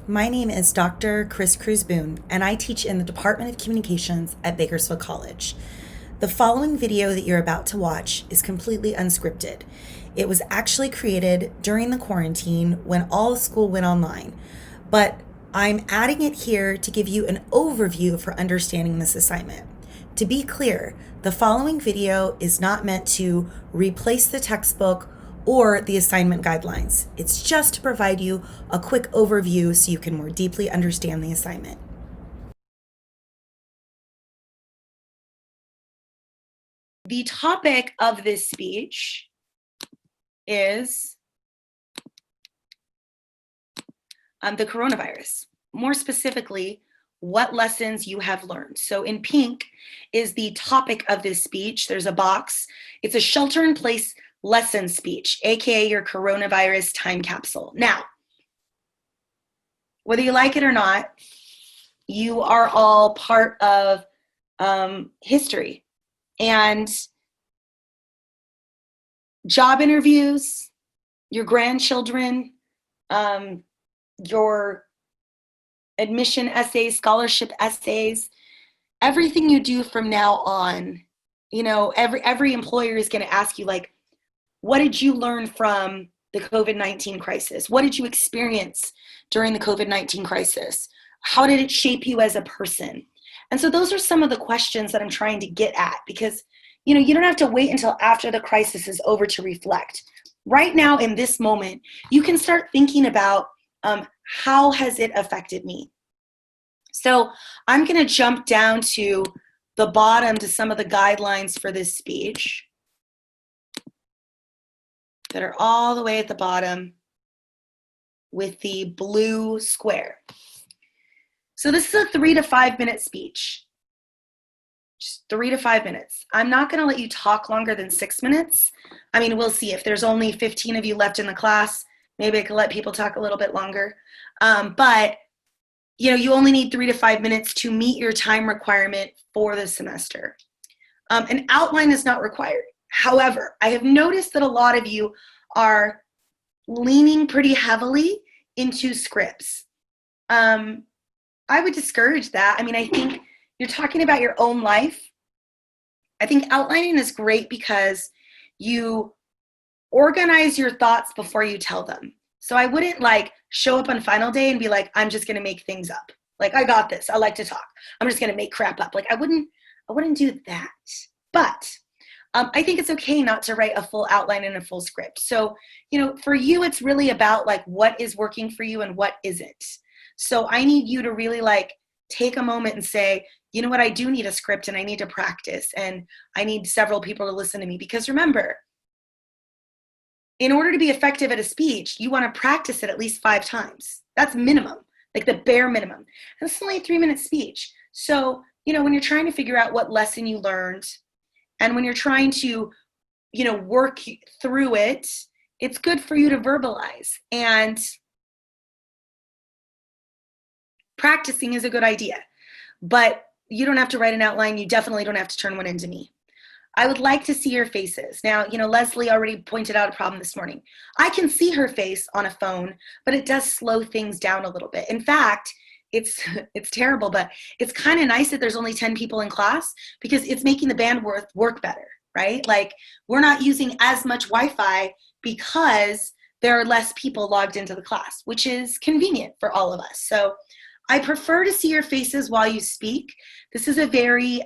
My name is Dr. Chris Cruz Boone, and I teach in the Department of Communications at Bakersfield College. The following video that you're about to watch is completely unscripted. It was actually created during the quarantine when all school went online, but I'm adding it here to give you an overview for understanding this assignment. To be clear, the following video is not meant to replace the textbook or the assignment guidelines. It's just to provide you a quick overview so you can more deeply understand the assignment. The topic of this speech is the coronavirus. More specifically, what lessons you have learned. So in pink is the topic of this speech. There's a box. It's a shelter-in-place lesson speech, aka your coronavirus time capsule. Now, whether you like it or not, you are all part of history. And job interviews, your grandchildren, your admission essays, scholarship essays, everything you do from now on, every employer is going to ask you, like, what did you learn from the COVID-19 crisis? What did you experience during the COVID-19 crisis? How did it shape you as a person? And so those are some of the questions that I'm trying to get at, because you don't have to wait until after the crisis is over to reflect. Right now, in this moment, you can start thinking about how has it affected me? So I'm going to jump down to the bottom to some of the guidelines for this speech that are all the way at the bottom with the blue square. So this is a 3 to 5 minute speech. Just 3 to 5 minutes. I'm not going to let you talk longer than 6 minutes. I mean, we'll see. If there's only 15 of you left in the class, maybe I could let people talk a little bit longer. But you only need 3 to 5 minutes to meet your time requirement for the semester. An outline is not required. However, I have noticed that a lot of you are leaning pretty heavily into scripts. I would discourage that. I mean, I think you're talking about your own life. I think outlining is great because you organize your thoughts before you tell them. So I wouldn't show up on final day and be like, I'm just going to make things up. Like, I got this. I like to talk. I'm just going to make crap up. Like, I wouldn't do that. But I think it's okay not to write a full outline and a full script. So, for you, it's really about what is working for you and what isn't. So I need you to really take a moment and say, you know what, I do need a script and I need to practice and I need several people to listen to me. Because remember, in order to be effective at a speech, you want to practice it at least 5 times. That's minimum, like the bare minimum. And it's only a 3-minute speech. So, when you're trying to figure out what lesson you learned and when you're trying to, work through it, it's good for you to verbalize. And practicing is a good idea. But you don't have to write an outline. You definitely don't have to turn one into me. I would like to see your faces. Now, Leslie already pointed out a problem this morning. I can see her face on a phone, but it does slow things down a little bit. In fact, it's terrible, but it's kind of nice that there's only 10 people in class because it's making the bandwidth work better, right? We're not using as much Wi-Fi because there are less people logged into the class, which is convenient for all of us. So I prefer to see your faces while you speak. This is a very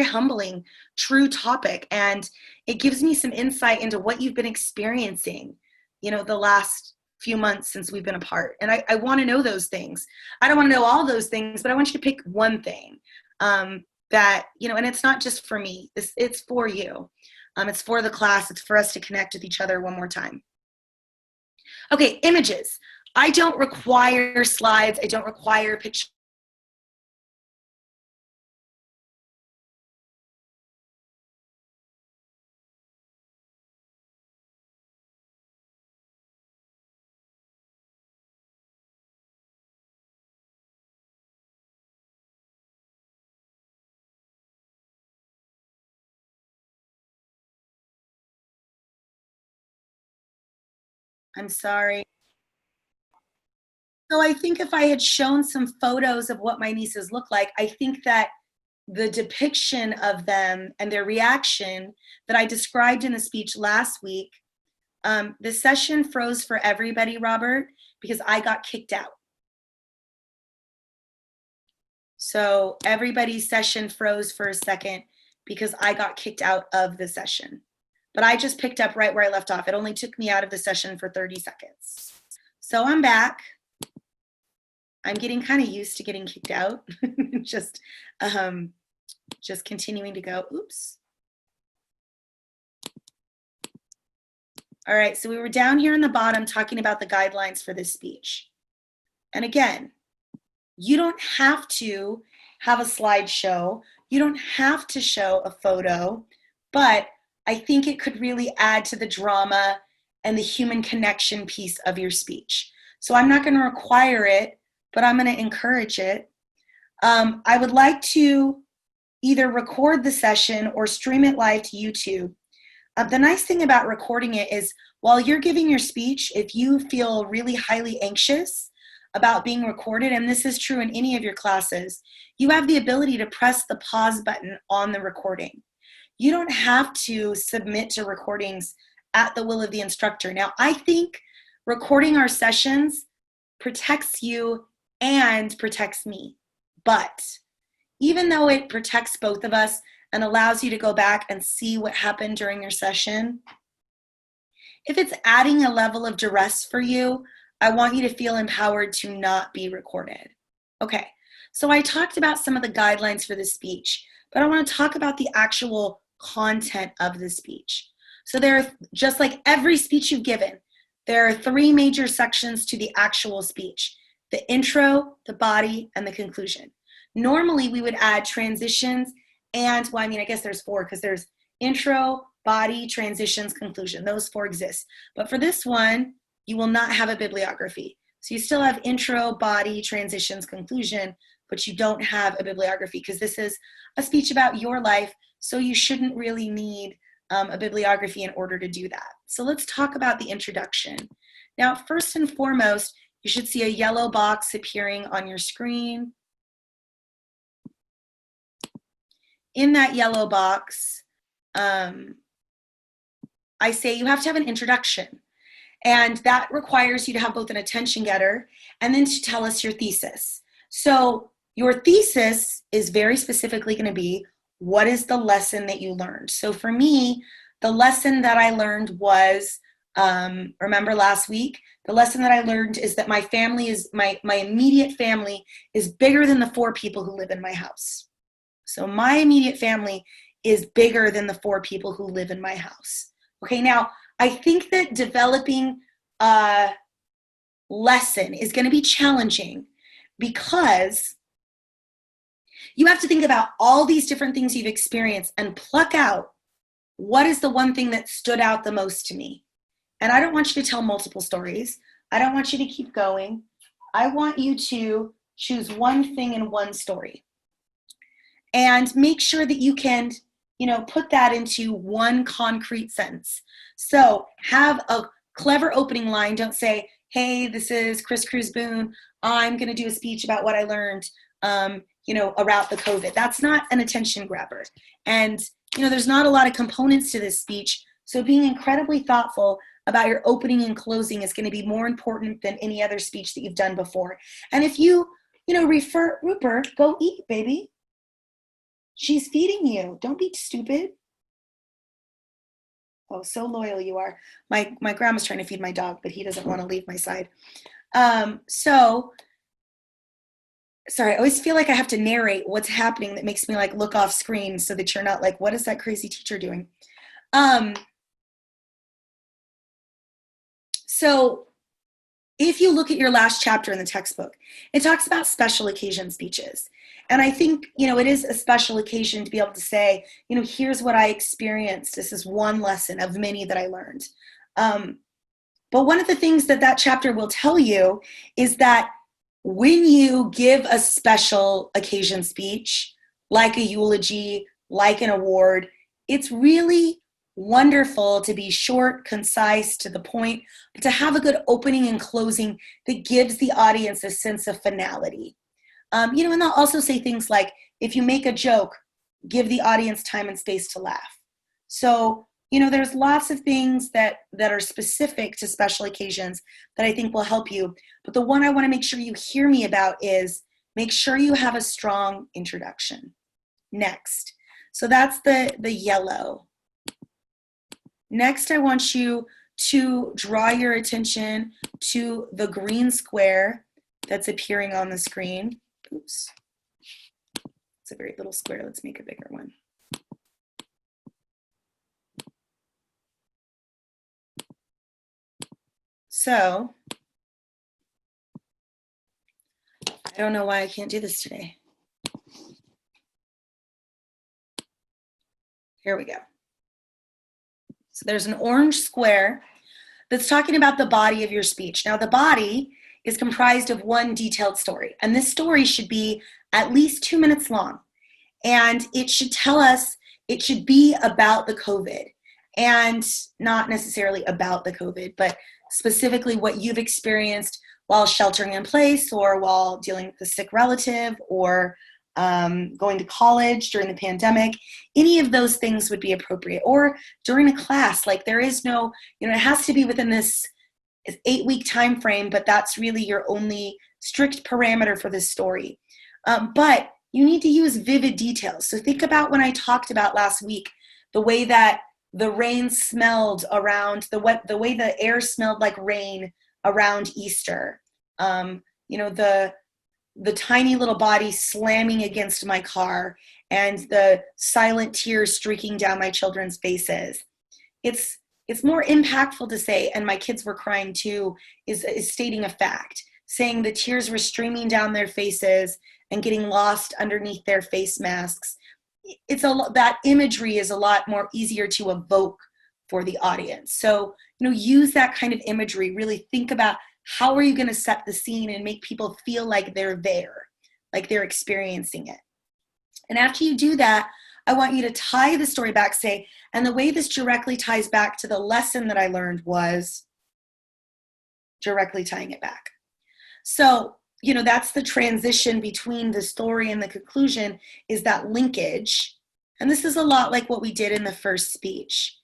humbling, true topic, and it gives me some insight into what you've been experiencing, the last few months since we've been apart. And I want to know those things. I don't want to know all those things, but I want you to pick one thing that, and it's not just for me. It's for you. It's for the class. It's for us to connect with each other one more time. Okay, images. I don't require slides. I don't require pictures. I'm sorry. So I think if I had shown some photos of what my nieces look like, I think that the depiction of them and their reaction that I described in the speech last week, the session froze for everybody, Robert, because I got kicked out. So everybody's session froze for a second because I got kicked out of the session. But I just picked up right where I left off. It only took me out of the session for 30 seconds. So I'm back. I'm getting kind of used to getting kicked out. just continuing to go. Oops. All right, so we were down here in the bottom talking about the guidelines for this speech. And again, you don't have to have a slideshow. You don't have to show a photo, but I think it could really add to the drama and the human connection piece of your speech. So I'm not going to require it, but I'm going to encourage it. I would like to either record the session or stream it live to YouTube. The nice thing about recording it is while you're giving your speech, if you feel really highly anxious about being recorded, and this is true in any of your classes, you have the ability to press the pause button on the recording. You don't have to submit to recordings at the will of the instructor. Now, I think recording our sessions protects you and protects me. But even though it protects both of us and allows you to go back and see what happened during your session, if it's adding a level of duress for you, I want you to feel empowered to not be recorded. Okay, so I talked about some of the guidelines for the speech, but I want to talk about the actual content of the speech. So there are, just like every speech you've given, there are 3 major sections to the actual speech: the intro, the body, and the conclusion. Normally we would add transitions and, well, I mean, I guess there's 4 because there's intro, body, transitions, conclusion. Those 4 exist. But for this one, you will not have a bibliography. So you still have intro, body, transitions, conclusion, but you don't have a bibliography because this is a speech about your life, so you shouldn't really need a bibliography in order to do that. So let's talk about the introduction. Now, first and foremost, you should see a yellow box appearing on your screen. In that yellow box, I say you have to have an introduction. And that requires you to have both an attention getter and then to tell us your thesis. So your thesis is very specifically going to be, what is the lesson that you learned? So for me, the lesson that I learned was, remember last week, the lesson that I learned is that my family is, my immediate family is bigger than the 4 people who live in my house. So my immediate family is bigger than the 4 people who live in my house. Okay, now I think that developing a lesson is going to be challenging because you have to think about all these different things you've experienced and pluck out what is the one thing that stood out the most to me. And I don't want you to tell multiple stories. I don't want you to keep going. I want you to choose one thing in one story and make sure that you can, put that into one concrete sentence. So have a clever opening line. Don't say, hey, this is Chris Cruz Boone. I'm going to do a speech about what I learned, about the COVID. That's not an attention grabber. And, there's not a lot of components to this speech. So being incredibly thoughtful about your opening and closing is going to be more important than any other speech that you've done before. And if you, refer, Rupert, go eat, baby. She's feeding you. Don't be stupid. Oh, so loyal you are. My grandma's trying to feed my dog, but he doesn't want to leave my side. Sorry, I always feel like I have to narrate what's happening that makes me look off screen so that you're not like, what is that crazy teacher doing? So if you look at your last chapter in the textbook, it talks about special occasion speeches. And I think, it is a special occasion to be able to say, here's what I experienced. This is one lesson of many that I learned. But one of the things that chapter will tell you is that when you give a special occasion speech, like a eulogy, like an award, it's really wonderful to be short, concise, to the point, but to have a good opening and closing that gives the audience a sense of finality. And they'll also say things like, if you make a joke, give the audience time and space to laugh. So, there's lots of things that are specific to special occasions that I think will help you. But the one I want to make sure you hear me about is make sure you have a strong introduction. Next. So that's the yellow. Next, I want you to draw your attention to the green square that's appearing on the screen. Oops. It's a very little square. Let's make a bigger one. So, I don't know why I can't do this today. Here we go. So there's an orange square that's talking about the body of your speech. Now, the body is comprised of one detailed story, and this story should be at least 2 minutes long. And it should tell us, it should be about the COVID, and not necessarily about the COVID, but specifically what you've experienced while sheltering in place, or while dealing with a sick relative, or going to college during the pandemic. Any of those things would be appropriate. Or during a class, like there is no, it has to be within this 8-week time frame, but that's really your only strict parameter for this story. But you need to use vivid details. So think about when I talked about last week, the way that the rain smelled around, the way the air smelled like rain around Easter. The tiny little body slamming against my car, and the silent tears streaking down my children's faces. It's more impactful to say, and my kids were crying too, is stating a fact, saying the tears were streaming down their faces and getting lost underneath their face masks. That imagery is a lot more easier to evoke for the audience. So, use that kind of imagery. Really think about, how are you going to set the scene and make people feel like they're there, like they're experiencing it? And after you do that, I want you to tie the story back, say, and the way this directly ties back to the lesson that I learned was directly tying it back. So, that's the transition between the story and the conclusion, is that linkage. And this is a lot like what we did in the first speech.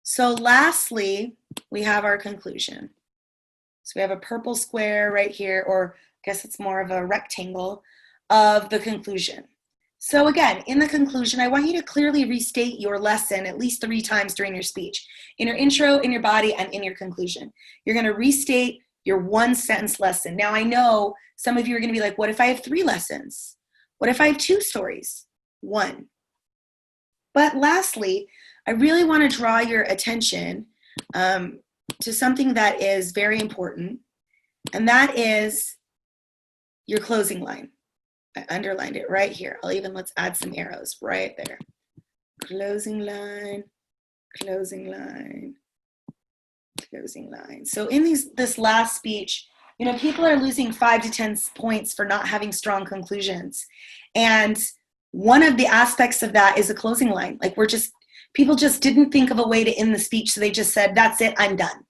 So lastly, we have our conclusion. So we have a purple square right here, or I guess it's more of a rectangle of the conclusion. So again, in the conclusion, I want you to clearly restate your lesson at least 3 times during your speech. In your intro, in your body, and in your conclusion. You're going to restate your 1-sentence lesson. Now I know some of you are going to be like, what if I have 3 lessons? What if I have 2 stories? 1. But lastly, I really want to draw your attention to something that is very important, and that is your closing line. I underlined it right here. Let's add some arrows right there. Closing line, closing line, closing line. So in this last speech, people are losing 5 to 10 points for not having strong conclusions. And one of the aspects of that is a closing line. Like people just didn't think of a way to end the speech, so they just said, that's it, I'm done.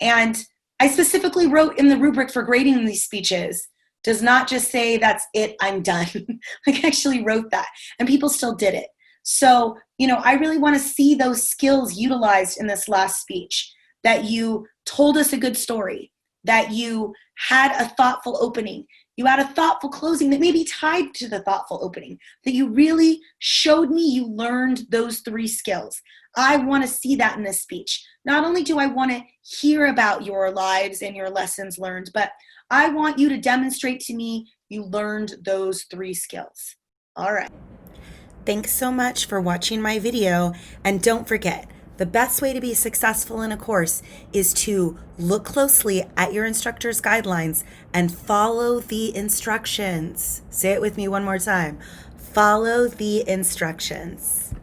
And I specifically wrote in the rubric for grading these speeches, does not just say, that's it, I'm done. I actually wrote that, and people still did it. So, I really want to see those skills utilized in this last speech, that you told us a good story, that you had a thoughtful opening, you had a thoughtful closing that may be tied to the thoughtful opening, that you really showed me you learned those 3 skills. I want to see that in this speech. Not only do I want to hear about your lives and your lessons learned, but I want you to demonstrate to me you learned those 3 skills. All right. Thanks so much for watching my video. And don't forget, the best way to be successful in a course is to look closely at your instructor's guidelines and follow the instructions. Say it with me one more time. Follow the instructions.